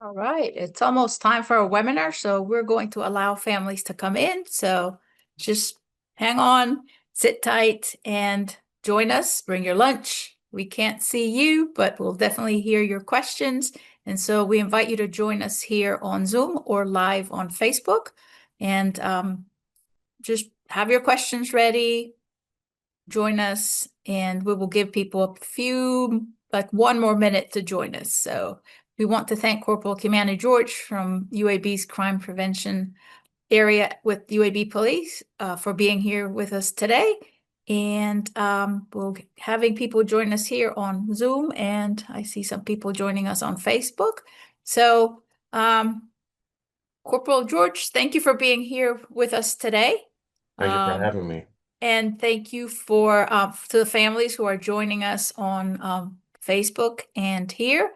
All right, it's almost time for a webinar, so we're going to allow families to come in. So just hang on, sit tight, and join us. Bring your lunch. We can't see you, but we'll definitely hear your questions. And so we invite you to join us here on Zoom or live on Facebook. And just have your questions ready. Join us, and we will give people a few, like 1 more minute to join us. So we want to thank Corporal Kimani George from UAB's Crime Prevention Area with UAB Police for being here with us today. And we'll having people join us here on Zoom, and I see some people joining us on Facebook. So Corporal George, thank you for being here with us today. Thank you for Um, having me. and thank you for to the families who are joining us on Facebook and here.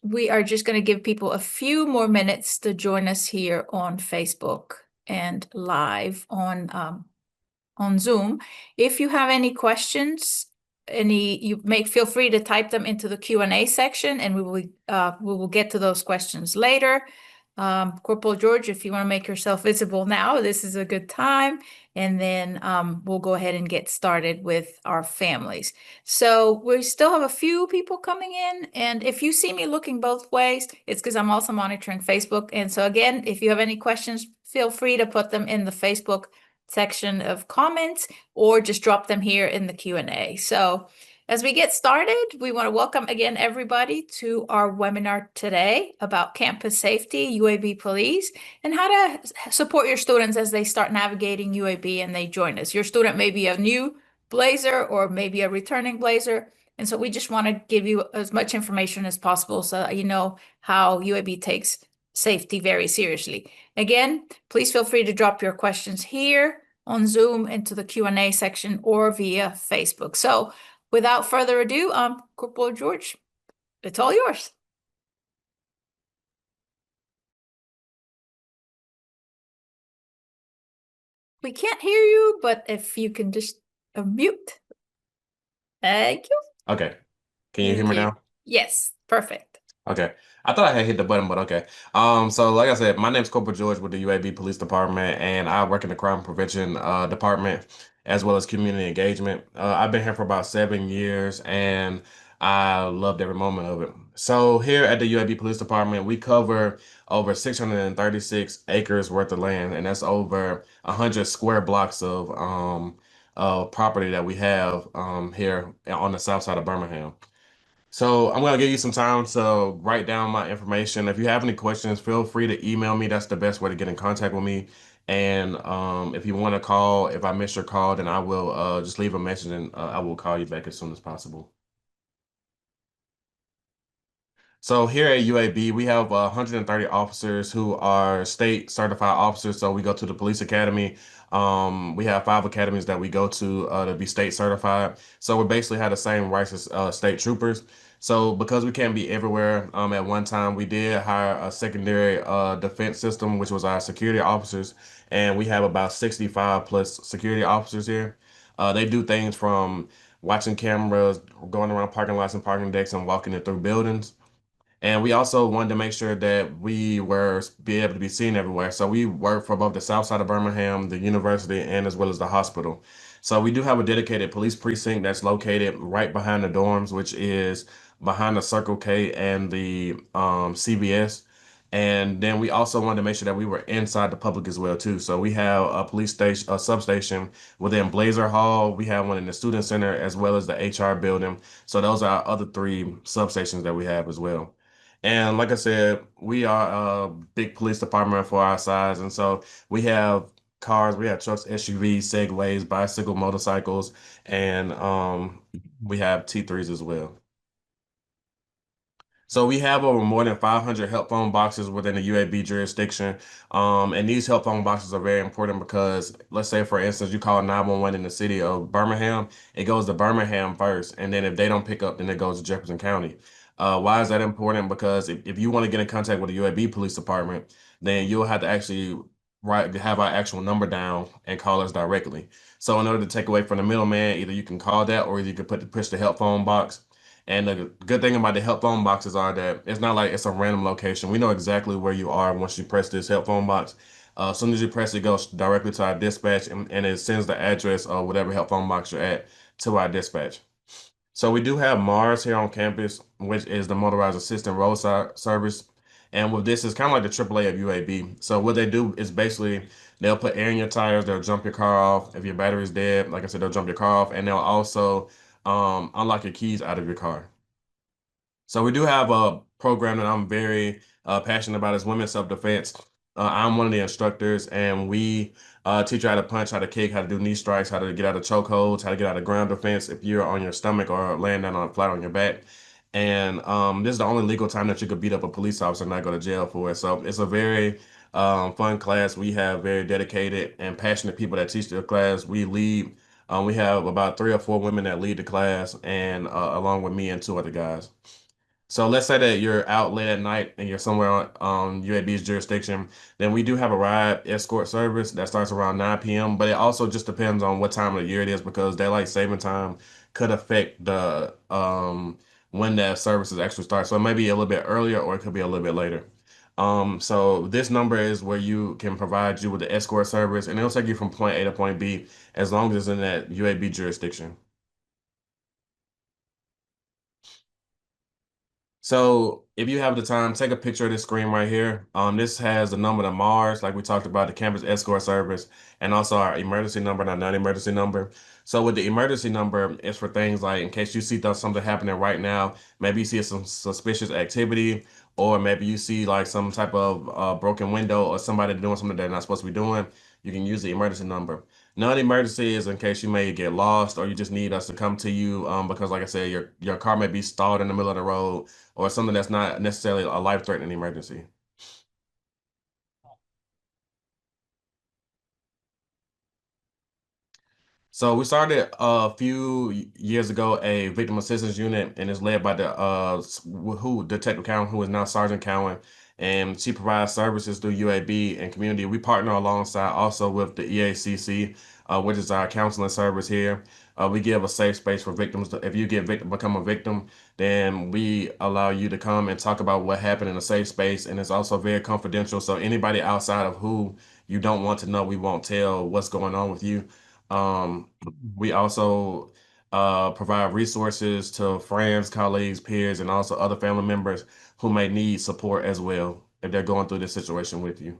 We are just going to give people a few more minutes to join us here on Facebook and live on Zoom. If you have any questions, you may feel free to type them into the Q&A section, and we will get to those questions later. Corporal George, if you want to make yourself visible now, this is a good time, and then we'll go ahead and get started with our families. So we still have a few people coming in, and if you see me looking both ways, it's because I'm also monitoring Facebook. And so again, if you have any questions, feel free to put them in the Facebook section of comments or just drop them here in the Q&A. So as we get started, we want to welcome again everybody to our webinar today about campus safety, UAB Police, and how to support your students as they start navigating UAB and they join us. Your student may be a new Blazer or maybe a returning Blazer. And so we just want to give you as much information as possible so that you know how UAB takes safety very seriously. Again, please feel free to drop your questions here on Zoom into the Q&A section or via Facebook. So without further ado, Corporal George, it's all yours. We can't hear you, but if you can just mute. Thank you. Okay. Can you hear Thank me you. now? Yes, perfect. Okay. I thought I had hit the button, but okay. So like I said, my name's Corporal George with the UAB Police Department, and I work in the crime prevention department as well as community engagement. I've been here for about 7 years, and I loved every moment of it. So here at the UAB Police Department, we cover over 636 acres worth of land, and that's over 100 square blocks of property that we have here on the south side of Birmingham. So I'm gonna give you some time to write down my information. If you have any questions, feel free to email me. That's the best way to get in contact with me. And if you want to call, if I miss your call, then I will just leave a message and I will call you back as soon as possible. So here at UAB, we have 130 officers who are state certified officers. So we go to the police academy. We have 5 academies that we go to be state certified. So we basically have the same rights as state troopers. So because we can't be everywhere at one time, we did hire a secondary defense system, which was our security officers, and we have about 65 plus security officers here. They do things from watching cameras, going around parking lots and parking decks, and walking it through buildings. And we also wanted to make sure that we were be able to be seen everywhere. So we work for both the south side of Birmingham, the university, and as well as the hospital. So we do have a dedicated police precinct that's located right behind the dorms, which is behind the Circle K and the CVS. And then we also wanted to make sure that we were inside the public as well too. So we have a police station, a substation within Blazer Hall. We have one in the student center as well as the HR building. So those are our other 3 substations that we have as well. And like I said, we are a big police department for our size. And so we have cars, we have trucks, SUVs, Segways, bicycle, motorcycles, and we have T3s as well. So we have over more than 500 help phone boxes within the UAB jurisdiction. And these help phone boxes are very important because let's say, for instance, you call 911 in the city of Birmingham, it goes to Birmingham first. And then if they don't pick up, then it goes to Jefferson County. Why is that important? Because if you want to get in contact with the UAB Police Department, then you'll have to actually have our actual number down and call us directly. So in order to take away from the middleman, either you can call that or either you can push the help phone box. And the good thing about the help phone boxes are that it's not like it's a random location. We know exactly where you are once you press this help phone box. As soon as you press it, goes directly to our dispatch and it sends the address or whatever help phone box you're at to our dispatch. So we do have Mars here on campus, which is the motorized assistant roadside service. And with this, it's kind of like the AAA of UAB. So what they do is basically they'll put air in your tires, they'll jump your car off. If your battery's dead, like I said, they'll jump your car off, and they'll also unlock your keys out of your car. So we do have a program that I'm very passionate about is women's self-defense. I'm one of the instructors, and we teach you how to punch, how to kick, how to do knee strikes, how to get out of chokeholds, how to get out of ground defense if you're on your stomach or laying down on flat on your back. And this is the only legal time that you could beat up a police officer and not go to jail for it. So it's a very fun class. We have very dedicated and passionate people that teach the class. We lead. We have about 3 or 4 women that lead the class, and along with me and 2 other guys. So let's say that you're out late at night and you're somewhere on UAB's jurisdiction, then we do have a ride escort service that starts around 9 p.m. But it also just depends on what time of the year it is because daylight saving time could affect the when that services actually starts. So it may be a little bit earlier or it could be a little bit later. So this number is where you can provide you with the escort service, and it'll take you from point A to point B as long as it's in that UAB jurisdiction. So if you have the time, take a picture of this screen right here. This has the number to Mars, like we talked about, the campus escort service, and also our emergency number and our non-emergency number. So with the emergency number, it's for things like in case you see something happening right now, maybe you see some suspicious activity, or maybe you see like some type of broken window or somebody doing something they're not supposed to be doing, you can use the emergency number. Non-emergency is in case you may get lost or you just need us to come to you because, like I said, your car may be stalled in the middle of the road or something that's not necessarily a life-threatening emergency. So we started a few years ago a victim assistance unit, and it's led by the Detective Cowan, who is now Sergeant Cowan, and she provides services through UAB and community. We partner alongside also with the EACC, which is our counseling service here. We give a safe space for victims. If you become a victim, then we allow you to come and talk about what happened in a safe space, and it's also very confidential. So anybody outside of who you don't want to know, we won't tell what's going on with you. We also provide resources to friends, colleagues, peers, and also other family members who may need support as well if they're going through this situation with you.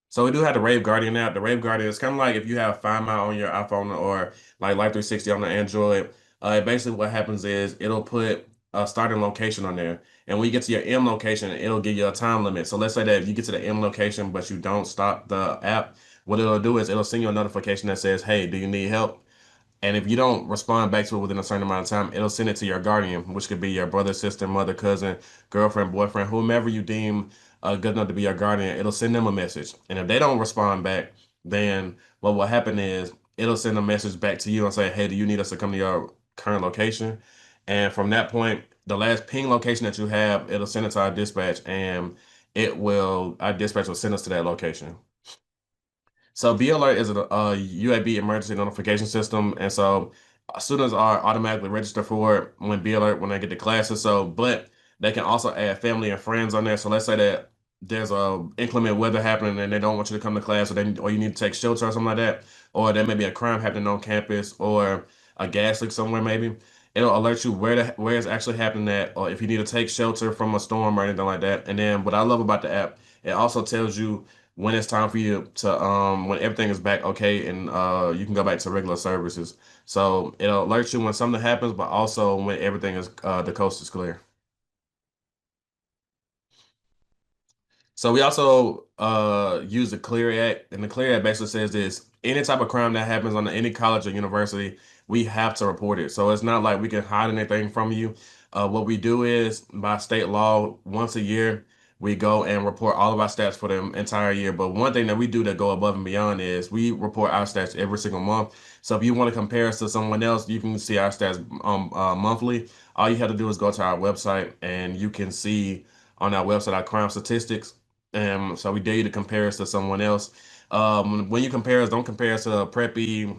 So we do have the Rave Guardian app. The Rave Guardian is kind of like if you have Find My on your iPhone or like Life 360 on the Android. Basically, what happens is it'll put a starting location on there, and when you get to your M location, it'll give you a time limit. So let's say that if you get to the M location but you don't stop the app, what it'll do is it'll send you a notification that says, "Hey, do you need help?" And if you don't respond back to it within a certain amount of time, it'll send it to your guardian, which could be your brother, sister, mother, cousin, girlfriend, boyfriend, whomever you deem good enough to be your guardian. It'll send them a message. And if they don't respond back, then what will happen is it'll send a message back to you and say, "Hey, do you need us to come to your current location?" And from that point, the last ping location that you have, it'll send it to our dispatch and our dispatch will send us to that location. So B Alert is a UAB emergency notification system, and so students are automatically registered for it when B Alert when they get to classes. So, but they can also add family and friends on there. So let's say that there's a inclement weather happening and they don't want you to come to class, or you need to take shelter or something like that, or there may be a crime happening on campus or a gas leak somewhere maybe. It'll alert you where it's actually happening at, or if you need to take shelter from a storm or anything like that. And then what I love about the app, it also tells you when it's time for you to when everything is back okay and you can go back to regular services. So it'll alert you when something happens, but also when everything is the coast is clear. So we also use the Clear Act, and the Clear Act basically says this: any type of crime that happens on any college or university, we have to report it. So it's not like we can hide anything from you. What we do is, by state law, once a year, we go and report all of our stats for the entire year. But one thing that we do that go above and beyond is we report our stats every single month. So if you want to compare us to someone else, you can see our stats monthly. All you have to do is go to our website, and you can see on our website our crime statistics. So we dare you to compare us to someone else. When you compare us, don't compare us to a preppy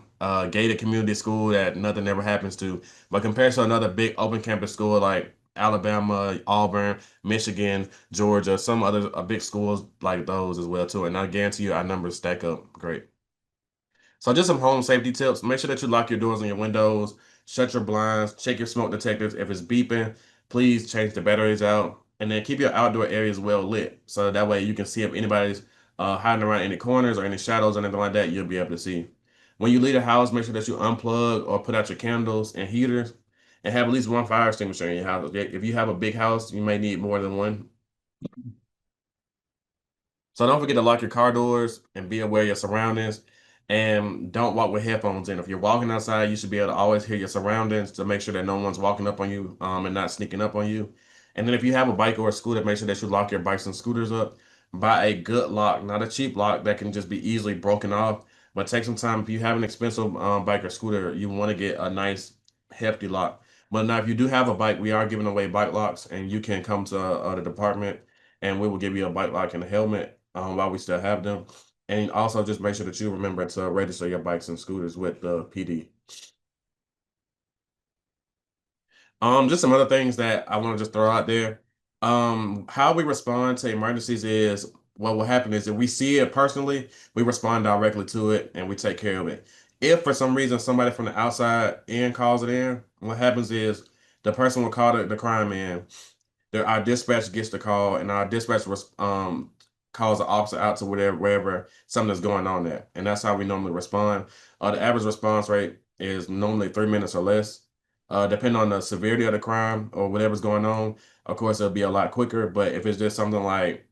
gated community school that nothing ever happens to. But compared to another big open campus school like Alabama, Auburn, Michigan, Georgia, some other big schools like those as well too. And I guarantee you our numbers stack up great. So just some home safety tips. Make sure that you lock your doors and your windows, shut your blinds, check your smoke detectors. If it's beeping, please change the batteries out. And then keep your outdoor areas well lit. So that way you can see if anybody's hiding around any corners or any shadows or anything like that, you'll be able to see. When you leave the house, make sure that you unplug or put out your candles and heaters and have at least one fire extinguisher in your house. If you have a big house, you may need more than one. So don't forget to lock your car doors and be aware of your surroundings. And don't walk with headphones in. If you're walking outside, you should be able to always hear your surroundings to make sure that no one's walking up on you and not sneaking up on you. And then if you have a bike or a scooter, make sure that you lock your bikes and scooters up. Buy a good lock, not a cheap lock that can just be easily broken off. But take some time. If you have an expensive bike or scooter, you want to get a nice hefty lock. But now, if you do have a bike, we are giving away bike locks, and you can come to the department, and we will give you a bike lock and a helmet while we still have them. And also just make sure that you remember to register your bikes and scooters with the PD. Just some other things that I want to just throw out there. How we respond to emergencies is what will happen is if we see it personally, we respond directly to it and we take care of it. If for some reason somebody from the outside in calls it in, what happens is the person will call the crime in. Our dispatch gets the call, and our dispatch calls the officer out to wherever something is going on there, and that's how we normally respond. The average response rate is normally 3 minutes or less. Depending on the severity of the crime or whatever's going on, of course it'll be a lot quicker. But if it's just something like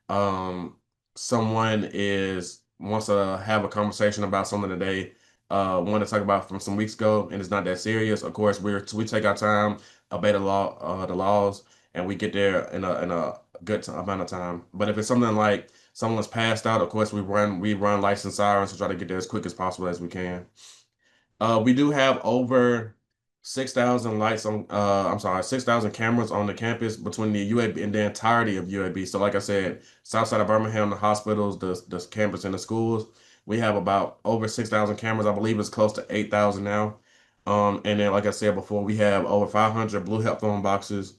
um, someone is wants to have a conversation about something that they want to talk about from some weeks ago, and it's not that serious, of course we take our time, obey the laws, and we get there in a good amount of time. But if it's something like someone's passed out, of course we run lights sirens to try to get there as quick as possible as we can. We do have over 6,000 lights on, I'm sorry, 6,000 cameras on the campus between the UAB and the entirety of UAB. So like I said, south side of Birmingham, the hospitals, the campus and the schools, we have about over 6,000 cameras. I believe it's close to 8,000 now. And then, like I said before, we have over 500 blue help phone boxes.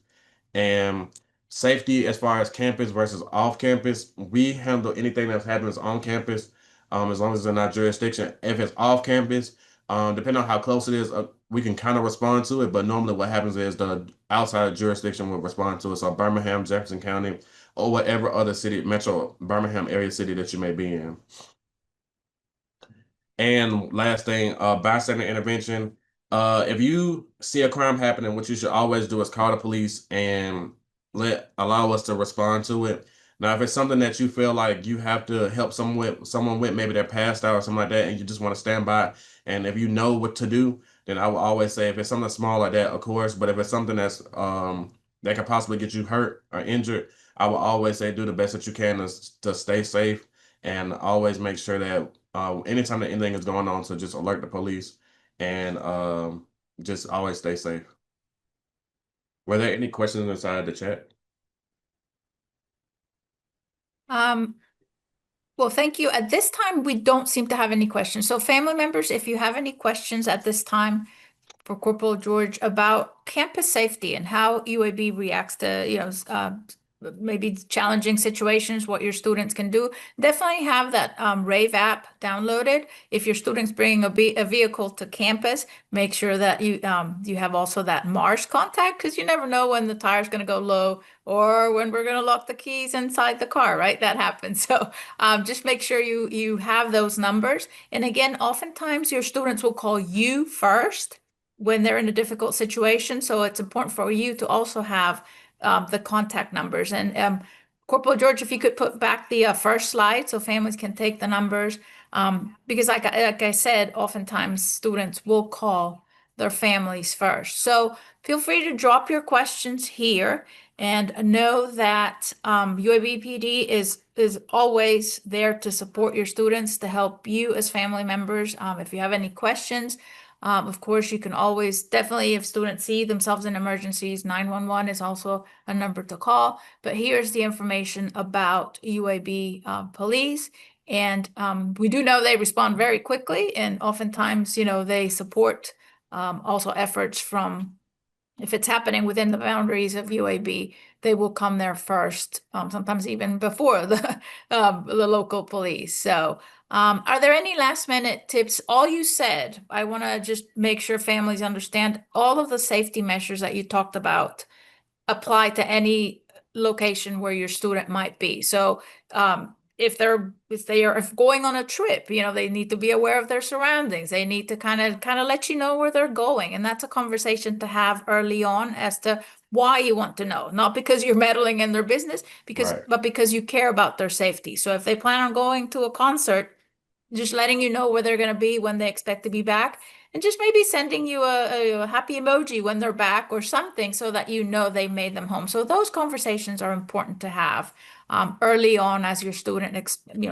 And safety as far as campus versus off campus, we handle anything that happens on campus, as long as it's in our jurisdiction. If it's off campus, depending on how close it is, we can kind of respond to it. But normally, what happens is the outside jurisdiction will respond to it. So Birmingham, Jefferson County, or whatever other city, Metro Birmingham area city that you may be in. And last thing, bystander intervention. If you see a crime happening, what you should always do is call the police and allow us to respond to it. Now, if it's something that you feel like you have to help someone with, maybe they're passed out or something like that, and you just want to stand by, and if you know what to do, then I will always say if it's something small like that, of course. But if it's something that could possibly get you hurt or injured, I will always say do the best that you can to stay safe and always make sure that anytime that anything is going on, so just alert the police and just always stay safe. Were there any questions inside the chat? Well, thank you. At this time, we don't seem to have any questions. So family members, if you have any questions at this time for Corporal George about campus safety and how UAB reacts to, maybe challenging situations, what your students can do, definitely have that Rave app downloaded. If your student's bringing a vehicle to campus, make sure that you have also that marsh contact, because you never know when the tire's going to go low or when we're going to lock the keys inside the car, right? That happens. So just make sure you have those numbers. And again, oftentimes your students will call you first when they're in a difficult situation. So it's important for you to also have the contact numbers. And Corporal George, if you could put back the first slide so families can take the numbers. Because like I said, oftentimes students will call their families first. So feel free to drop your questions here and know that UAB PD is always there to support your students, to help you as family members. If you have any questions, of course, you can always definitely, if students see themselves in emergencies, 911 is also a number to call. But here's the information about UAB Police And we do know they respond very quickly, and oftentimes, they support also efforts from, if it's happening within the boundaries of UAB, they will come there first, sometimes even before the local police. So, are there any last minute tips? All you said, I want to just make sure families understand all of the safety measures that you talked about apply to any location where your student might be. So if going on a trip, they need to be aware of their surroundings. They need to kind of let you know where they're going. And that's a conversation to have early on as to why you want to know, not because you're meddling in their business, Right. but because you care about their safety. So if they plan on going to a concert, just letting you know where they're going to be, when they expect to be back, and just maybe sending you a happy emoji when they're back or something so that you know they made them home. So those conversations are important to have early on as your student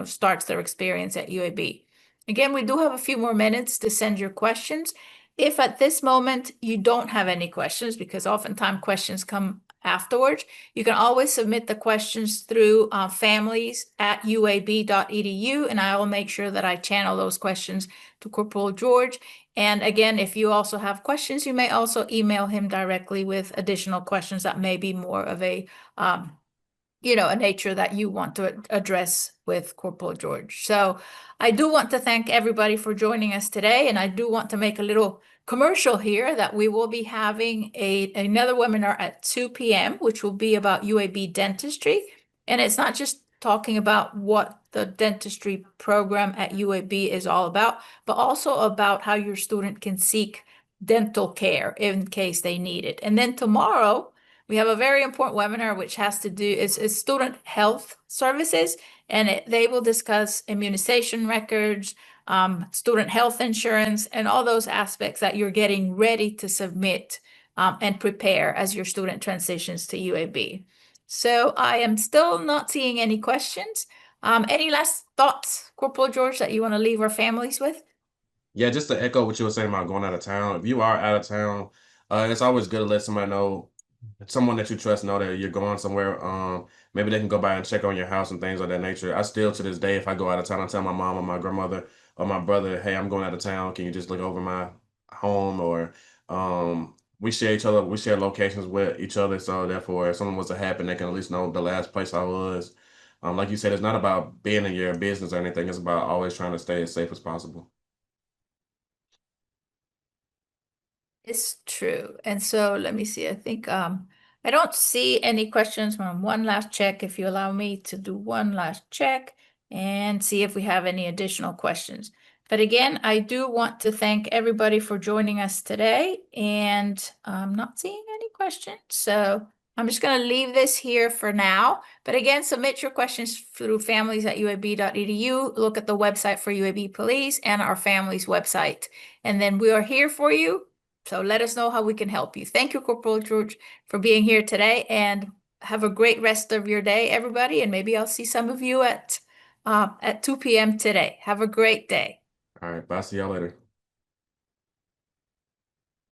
starts their experience at UAB. Again, we do have a few more minutes to send your questions. If at this moment you don't have any questions, because oftentimes questions come afterwards, you can always submit the questions through families@uab.edu, and I will make sure that I channel those questions to Corporal George. And again, if you also have questions, you may also email him directly with additional questions that may be more of a nature that you want to address with Corporal George. So I do want to thank everybody for joining us today, and I do want to make a little commercial here that we will be having another webinar at 2 p.m., which will be about UAB dentistry. And it's not just talking about what the dentistry program at UAB is all about, but also about how your student can seek dental care in case they need it. And then tomorrow, we have a very important webinar which has to do is student health services, and they will discuss immunization records, student health insurance, and all those aspects that you're getting ready to submit and prepare as your student transitions to UAB. So I am still not seeing any questions. Any last thoughts, Corporal George, that you want to leave our families with? Yeah, just to echo what you were saying about going out of town. If you are out of town, it's always good to let somebody know, someone that you trust, know that you're going somewhere. Maybe they can go by and check on your house and things of that nature. I still, to this day, if I go out of town, I tell my mom or my grandmother or my brother, "Hey, I'm going out of town. Can you just look over my home?" Or we share locations with each other. So therefore, if something was to happen, they can at least know the last place I was. Like you said, it's not about being in your business or anything. It's about always trying to stay as safe as possible. It's true. And so let me see. I think I don't see any questions from one last check. If you allow me to do one last check and see if we have any additional questions. But again, I do want to thank everybody for joining us today, and I'm not seeing any questions. So I'm just going to leave this here for now. But again, submit your questions through families@uab.edu. Look at the website for UAB Police and our families website. And then we are here for you. So let us know how we can help you. Thank you, Corporal George, for being here today, and have a great rest of your day, everybody. And maybe I'll see some of you at 2 p.m. today. Have a great day. All right, bye. See y'all later.